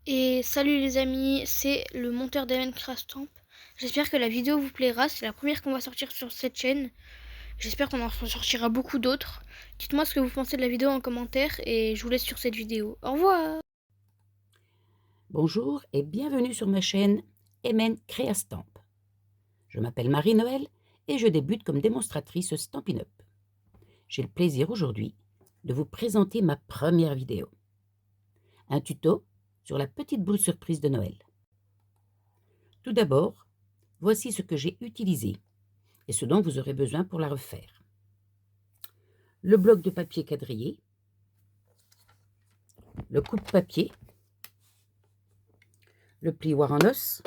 Et salut les amis, c'est le monteur d'Evan Crastamp. J'espère que la vidéo vous plaira, c'est la première qu'on va sortir sur cette chaîne. J'espère qu'on en sortira beaucoup d'autres. Dites-moi ce que vous pensez de la vidéo en commentaire et je vous laisse sur cette vidéo. Au revoir. Bonjour et bienvenue sur ma chaîne MN Créastamp. Je m'appelle Marie-Noël et je débute comme démonstratrice Stampin' Up. J'ai le plaisir aujourd'hui de vous présenter ma première vidéo. Un tuto sur la petite boule surprise de Noël. Tout d'abord, voici ce que j'ai utilisé et ce dont vous aurez besoin pour la refaire. Le bloc de papier quadrillé, le coupe-papier, le plioir en os,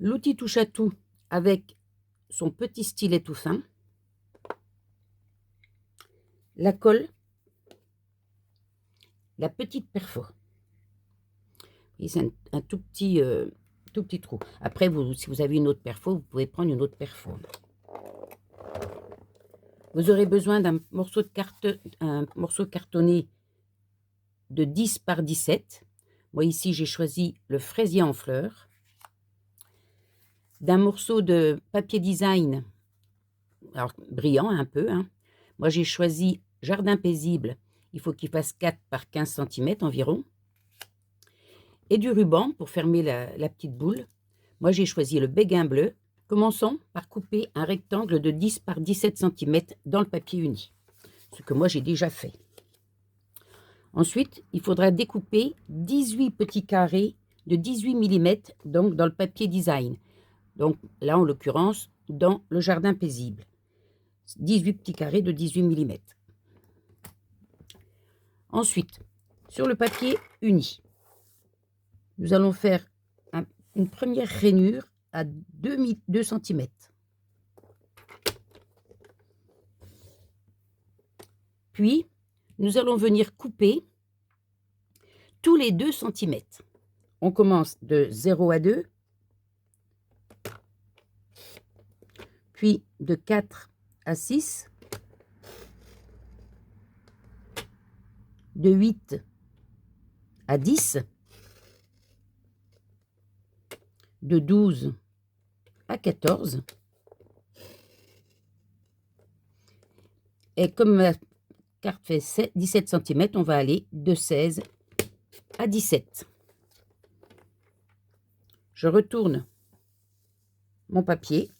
l'outil touche-à-tout avec son petit stylet tout fin, la colle, la petite perfo. Et c'est un tout petit trou. Après, si vous avez une autre perfo, vous pouvez prendre une autre perfo. Vous aurez besoin d'un morceau cartonné de 10 par 17. Moi, ici, j'ai choisi le fraisier en fleurs. D'un morceau de papier design, alors brillant un peu. Moi, j'ai choisi Jardin paisible. Il faut qu'il fasse 4 par 15 cm environ. Et du ruban pour fermer la petite boule. Moi, j'ai choisi le béguin bleu. Commençons par couper un rectangle de 10 par 17 cm dans le papier uni, ce que moi j'ai déjà fait. Ensuite, il faudra découper 18 petits carrés de 18 mm donc dans le papier design. Donc là, en l'occurrence, dans le jardin paisible. 18 petits carrés de 18 mm. Ensuite, sur le papier uni, nous allons faire une première rainure à 2 cm. Puis, nous allons venir couper tous les 2 cm. On commence de 0 à 2, puis de 4 à 6, de 8 à 10, de 12 à 14. Et comme ma carte fait 17 cm, on va aller de 16 à 17. Je retourne mon papier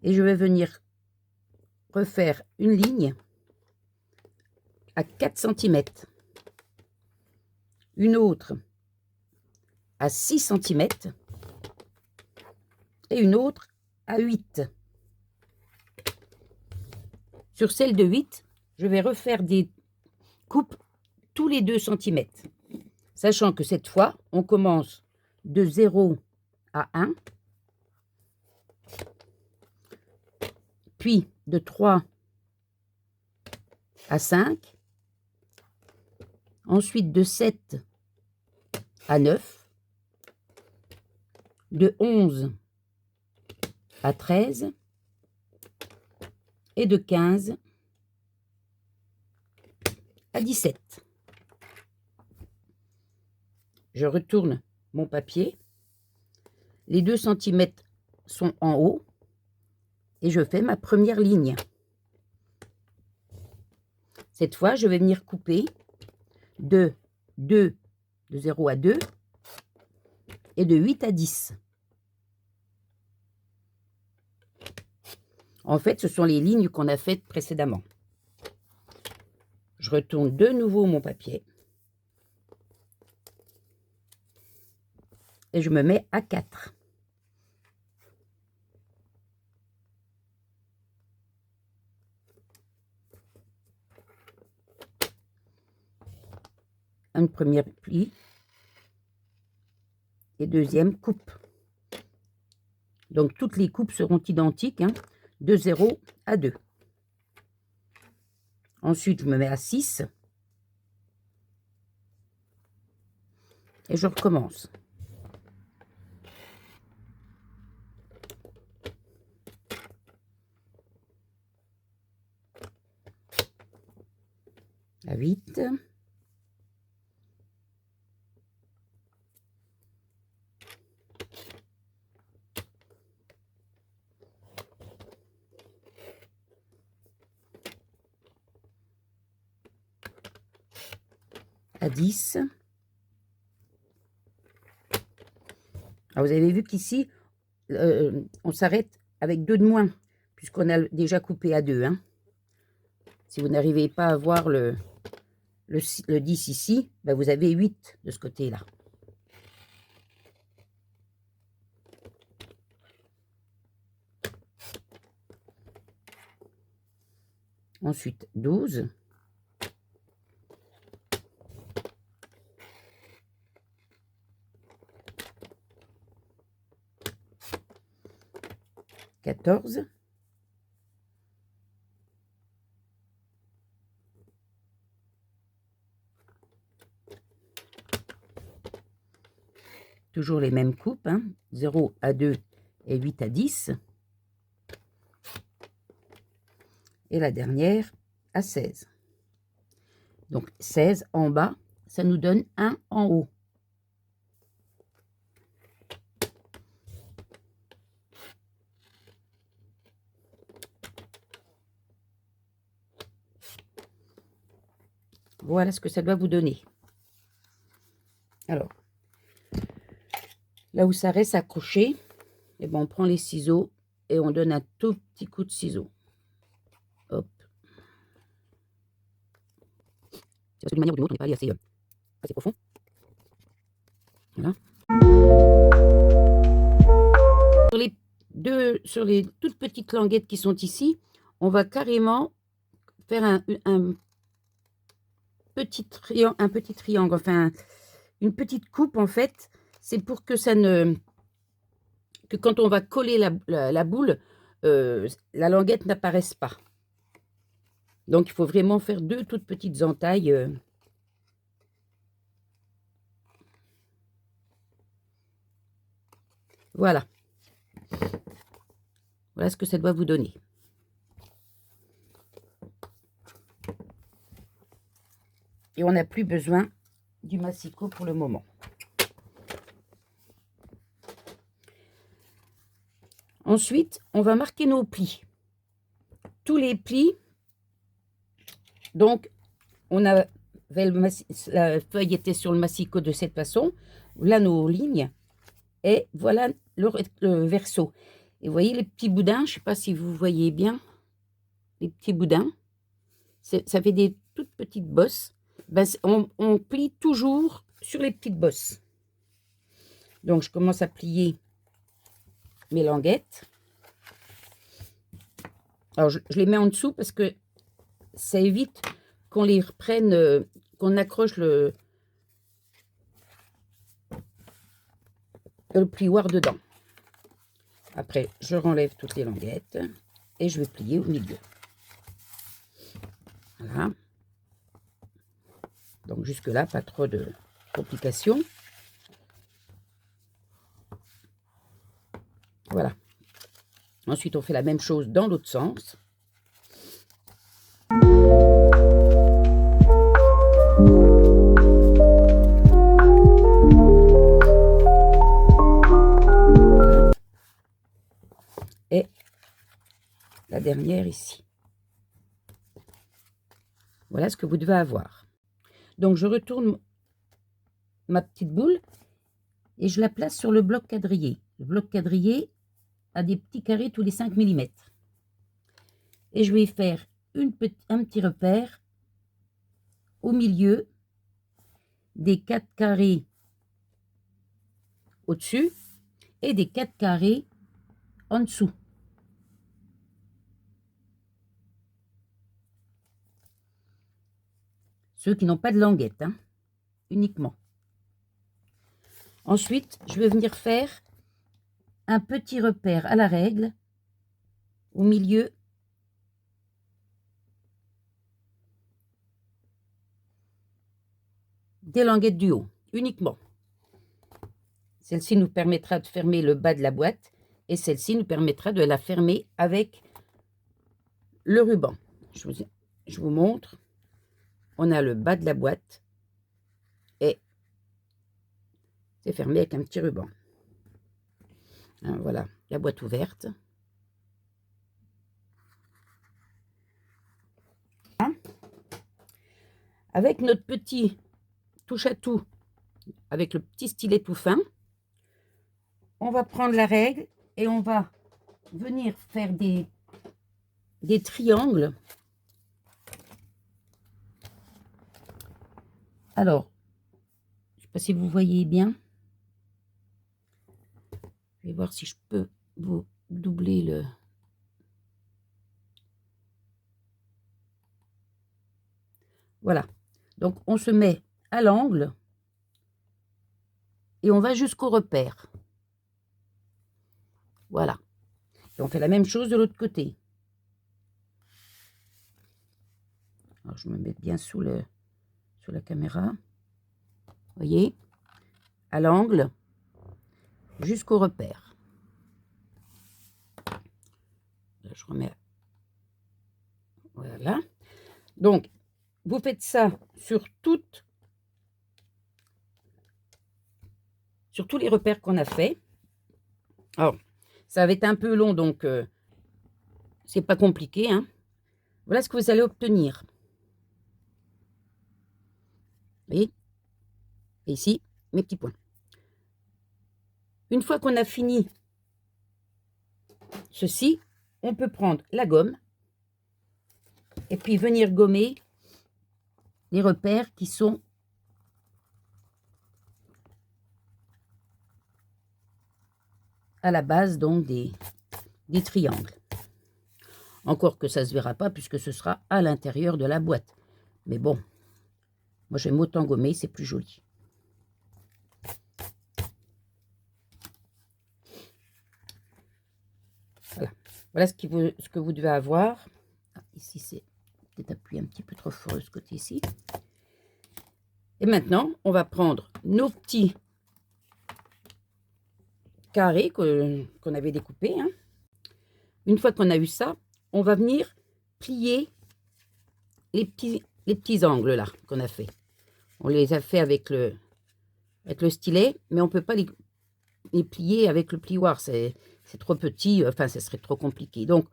et je vais venir refaire une ligne à 4 cm, une autre à 6 cm et une autre à 8. Sur celle de 8, je vais refaire des coupes tous les 2 cm, sachant que cette fois, on commence de 0 à 1, puis de 3 à 5, ensuite de 7 à 9, de 11 à 13 et de 15 à 17. Je retourne mon papier. Les 2 cm sont en haut et je fais ma première ligne. Cette fois, je vais venir couper de 0 à 2 et de 8 à 10. En fait, ce sont les lignes qu'on a faites précédemment. Je retourne de nouveau mon papier et je me mets à 4. Une première pli et deuxième coupe. Donc toutes les coupes seront identiques, de 0 à 2. Ensuite, je me mets à 6 et je recommence. À 8, à 10. Alors vous avez vu qu'ici, on s'arrête avec 2 de moins, puisqu'on a déjà coupé à 2. Hein. Si vous n'arrivez pas à voir le 10 ici, ben vous avez 8 de ce côté-là. Ensuite, 12. « 14. Toujours les mêmes coupes, hein, 0 à 2 et 8 à 10. Et la dernière à 16. Donc 16 en bas, ça nous donne 1 en haut. Voilà ce que ça doit vous donner. Alors, là où ça reste accroché, eh ben on prend les ciseaux et on donne un tout petit coup de ciseau. Hop. Parce que d'une manière ou d'une autre, on n'est pas allé assez profond. Voilà. Sur les toutes petites languettes qui sont ici, on va carrément faire un petit triangle, enfin une petite coupe en fait. C'est pour que que quand on va coller la boule, la languette n'apparaisse pas. Donc il faut vraiment faire 2 toutes petites entailles. Voilà. Voilà ce que ça doit vous donner. Et on n'a plus besoin du massicot pour le moment. Ensuite, on va marquer nos plis. Tous les plis, donc, la feuille était sur le massicot de cette façon. Là, nos lignes. Et voilà le verso. Et vous voyez les petits boudins, je ne sais pas si vous voyez bien, les petits boudins. Ça fait des toutes petites bosses. Ben, on plie toujours sur les petites bosses. Donc, je commence à plier mes languettes. Alors, je les mets en dessous parce que ça évite qu'on les reprenne, qu'on accroche le plioir dedans. Après, je renlève toutes les languettes et je vais plier au milieu. Voilà. Donc, jusque-là, pas trop de complications. Voilà. Ensuite, on fait la même chose dans l'autre sens. Et la dernière ici. Voilà ce que vous devez avoir. Donc, je retourne ma petite boule et je la place sur le bloc quadrillé. Le bloc quadrillé a des petits carrés tous les 5 mm. Et je vais faire un petit repère au milieu des 4 carrés au-dessus et des 4 carrés en dessous. Ceux qui n'ont pas de languette, hein, uniquement. Ensuite, je vais venir faire un petit repère à la règle au milieu des languettes du haut, uniquement. Celle-ci nous permettra de fermer le bas de la boîte et celle-ci nous permettra de la fermer avec le ruban. Je vous montre. On a le bas de la boîte et c'est fermé avec un petit ruban. Hein, voilà, la boîte ouverte. Avec notre petit touche à tout avec le petit stylet tout fin. On va prendre la règle et on va venir faire des triangles. Alors, je ne sais pas si vous voyez bien. Je vais voir si je peux vous doubler le... Voilà. Donc, on se met à l'angle et on va jusqu'au repère. Voilà. Et on fait la même chose de l'autre côté. Alors, je me mets bien sous la caméra. Vous voyez? À l'angle jusqu'au repère. Là, je remets. Voilà. Donc, vous faites ça sur tous les repères qu'on a fait. Alors, ça va être un peu long, donc c'est pas compliqué, hein. Voilà ce que vous allez obtenir. Vous voyez? Et ici, mes petits points. Une fois qu'on a fini ceci, on peut prendre la gomme et puis venir gommer les repères qui sont à la base donc des triangles. Encore que ça ne se verra pas puisque ce sera à l'intérieur de la boîte. Mais bon, moi j'aime autant gommer, c'est plus joli. Voilà, voilà ce que vous devez avoir. Ah, ici c'est peut-être appuyé un petit peu trop fort de ce côté-ci. Et maintenant, on va prendre nos petits carrés qu'on avait découpés, hein. Une fois qu'on a eu ça, on va venir plier les petits angles là qu'on a fait. On les a fait avec le stylet, mais on ne peut pas les plier avec le plioir. C'est trop petit, enfin, ça serait trop compliqué. Donc,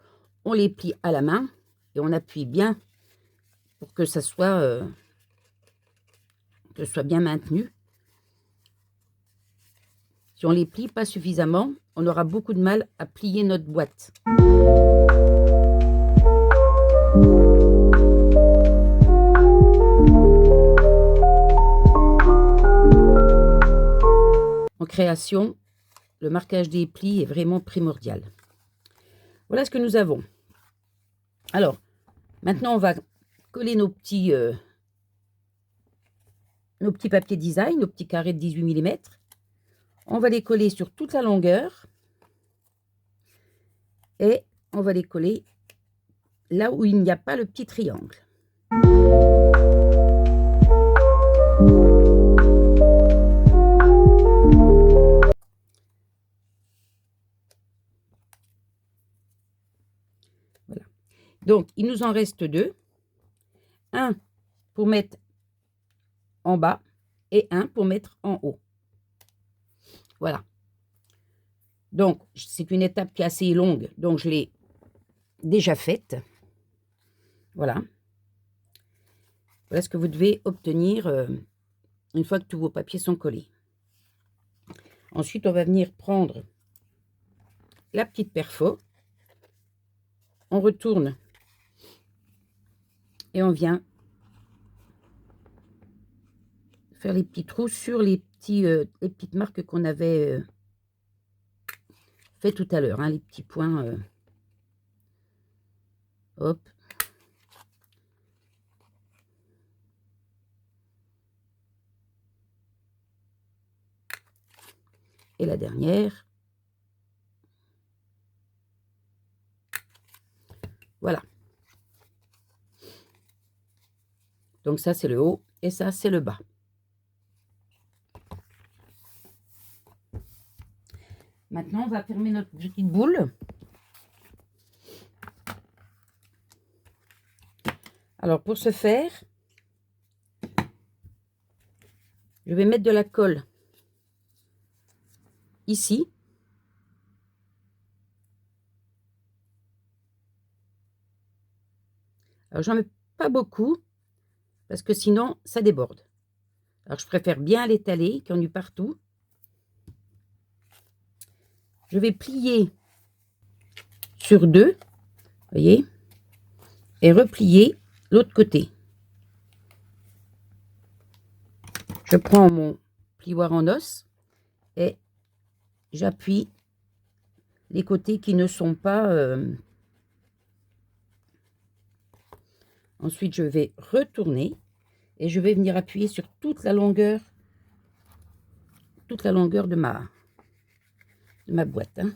on les plie à la main et on appuie bien pour que ça soit, bien maintenu. Si on les plie pas suffisamment, on aura beaucoup de mal à plier notre boîte. En création, le marquage des plis est vraiment primordial. Voilà ce que nous avons. Alors, maintenant, on va coller nos petits papiers design, nos petits carrés de 18 mm. On va les coller sur toute la longueur. Et on va les coller là où il n'y a pas le petit triangle. Voilà. Donc, il nous en reste deux. Un pour mettre en bas et un pour mettre en haut. Voilà. Donc, c'est une étape qui est assez longue, donc je l'ai déjà faite. Voilà. Voilà ce que vous devez obtenir une fois que tous vos papiers sont collés. Ensuite, on va venir prendre la petite perfo. On retourne et on vient faire les petits trous sur les petites marques qu'on avait fait tout à l'heure, hein, les petits points. Hop. Et la dernière. Voilà. Donc ça, c'est le haut et ça, c'est le bas. Maintenant, on va fermer notre petite boule. Alors, pour ce faire, je vais mettre de la colle ici. Alors, j'en mets pas beaucoup parce que sinon, ça déborde. Alors, je préfère bien l'étaler, qu'il y en ait partout. Je vais plier sur 2, voyez, et replier l'autre côté. Je prends mon plioir en os et j'appuie les côtés qui ne sont pas... Ensuite, je vais retourner et je vais venir appuyer sur toute la longueur de ma boîte. Hein.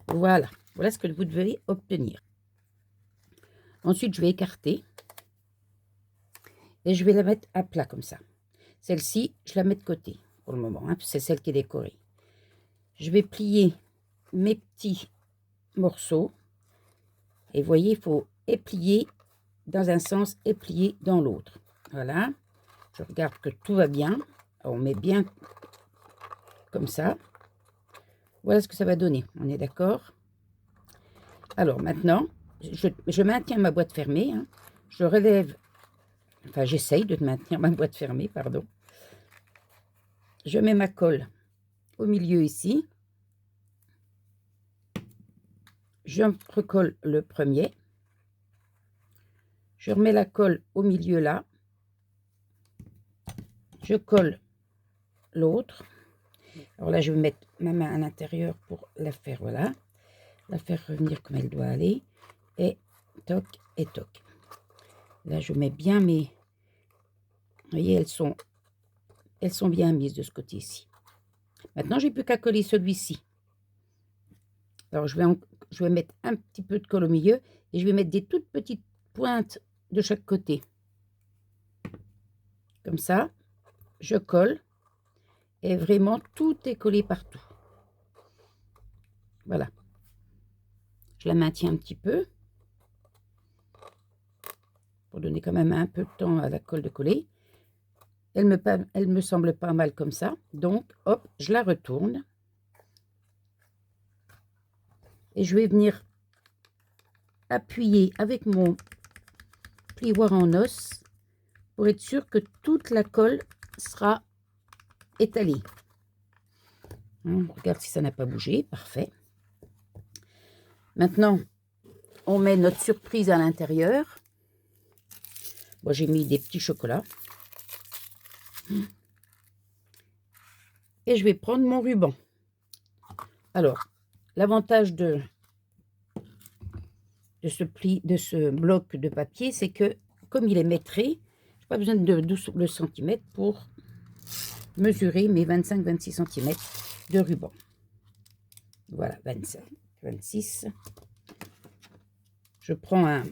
Voilà, voilà ce que vous devez obtenir. Ensuite, je vais écarter et je vais la mettre à plat comme ça. Celle-ci, je la mets de côté pour le moment, hein, c'est celle qui est décorée. Je vais plier mes petits morceaux et vous voyez, il faut éplier dans un sens et plier dans l'autre. Voilà, je regarde que tout va bien. On met bien comme ça. Voilà ce que ça va donner, on est d'accord? Alors maintenant, je maintiens ma boîte fermée. Hein. Je relève, enfin j'essaye de maintenir ma boîte fermée, pardon. Je mets ma colle au milieu ici. Je recolle le premier. Je remets la colle au milieu là. Je colle l'autre. Alors là, je vais mettre ma main à l'intérieur pour la faire, voilà. La faire revenir comme elle doit aller. Et toc et toc. Là, je mets bien mes... Vous voyez, elles sont bien mises de ce côté-ci. Maintenant, j'ai plus qu'à coller celui-ci. Alors, je vais mettre un petit peu de colle au milieu et je vais mettre des toutes petites pointes de chaque côté. Comme ça, je colle et vraiment tout est collé partout. Voilà. Je la maintiens un petit peu pour donner quand même un peu de temps à la colle de coller. Elle me semble pas mal comme ça. Donc, hop, je la retourne. Et je vais venir appuyer avec mon plioir en os pour être sûr que toute la colle sera étalée. On regarde si ça n'a pas bougé. Parfait. Maintenant, on met notre surprise à l'intérieur. Moi, j'ai mis des petits chocolats. Et je vais prendre mon ruban. Alors, l'avantage de ce bloc de papier, c'est que, comme il est mètré, je n'ai pas besoin de 12 cm pour mesurer mes 25-26 cm de ruban. Voilà, 25, 26. Je prends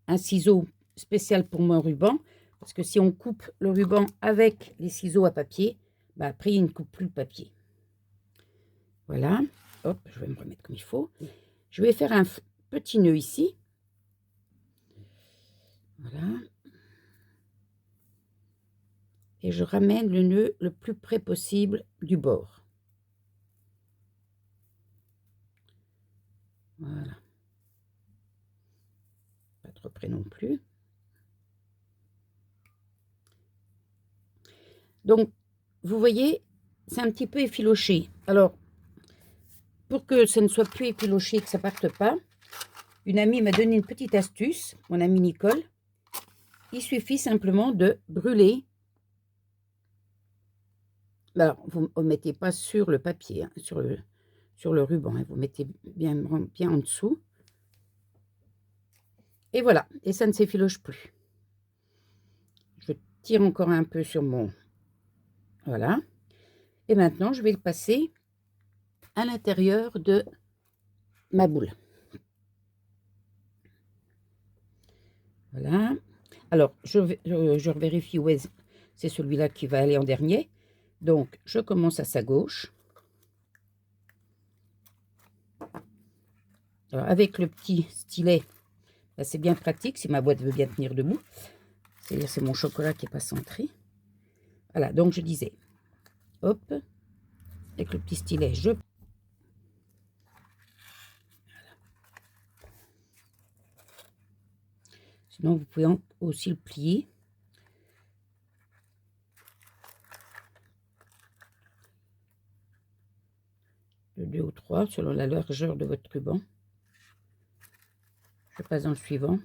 un ciseau spécial pour mon ruban, parce que si on coupe le ruban avec les ciseaux à papier, bah après il ne coupe plus le papier. Voilà, hop, je vais me remettre comme il faut. Je vais faire un petit nœud ici. Voilà. Et je ramène le nœud le plus près possible du bord. Voilà. Pas trop près non plus. Donc, vous voyez, c'est un petit peu effiloché. Alors, pour que ça ne soit plus effiloché, que ça ne parte pas, une amie m'a donné une petite astuce, mon amie Nicole. Il suffit simplement de brûler. Alors, vous ne mettez pas sur le papier, hein, sur le ruban. Hein, vous mettez bien en dessous. Et voilà, et ça ne s'effiloche plus. Je tire encore un peu sur mon... Voilà. Et maintenant, je vais le passer à l'intérieur de ma boule. Voilà. Alors, je vérifie où est... C'est celui-là qui va aller en dernier. Donc, je commence à sa gauche. Alors, avec le petit stylet, ben, c'est bien pratique si ma boîte veut bien tenir debout. C'est-à-dire c'est mon chocolat qui n'est pas centré. Voilà, donc je disais, hop, avec le petit stylet, je... Voilà. Sinon, vous pouvez aussi le plier. de 2 ou 3 selon la largeur de votre ruban. Je passe dans le suivant.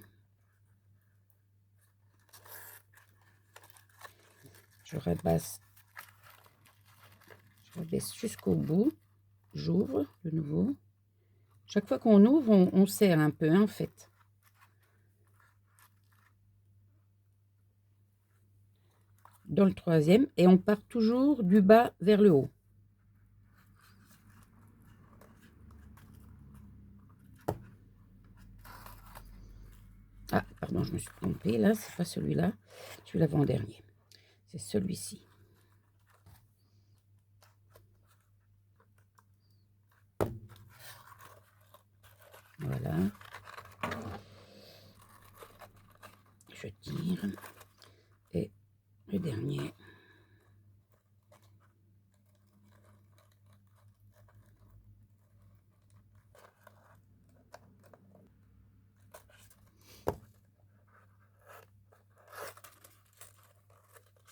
Je rabaisse jusqu'au bout. J'ouvre de nouveau. Chaque fois qu'on ouvre, on serre un peu, hein, en fait. Dans le troisième, et on part toujours du bas vers le haut. Ah, pardon, je me suis trompée, là, c'est pas celui-là. Tu l'avais en dernier. C'est celui-ci. Voilà. Je tire. Et le dernier.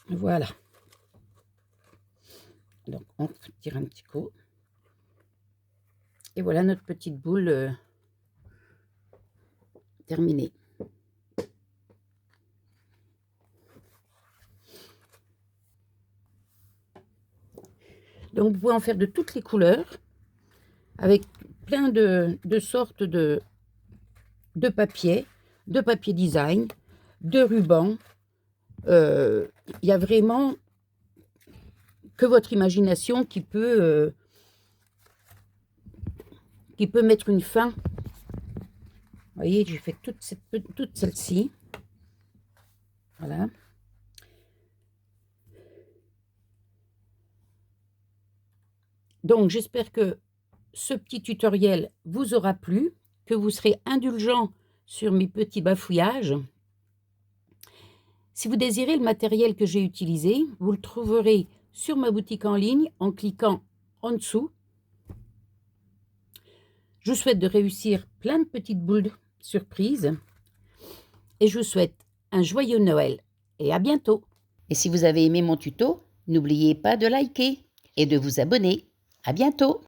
Voilà. Donc, on tire un petit coup. Et voilà notre petite boule terminée. Donc, vous pouvez en faire de toutes les couleurs, avec plein de sortes de papier design, de ruban. Il y a vraiment que votre imagination qui peut mettre une fin. Vous voyez, j'ai fait toute celle-ci. Voilà. Donc, j'espère que ce petit tutoriel vous aura plu, que vous serez indulgent sur mes petits bafouillages. Si vous désirez le matériel que j'ai utilisé, vous le trouverez sur ma boutique en ligne en cliquant en dessous. Je vous souhaite de réussir plein de petites boules surprises et je vous souhaite un joyeux Noël et à bientôt. Et si vous avez aimé mon tuto, n'oubliez pas de liker et de vous abonner. À bientôt.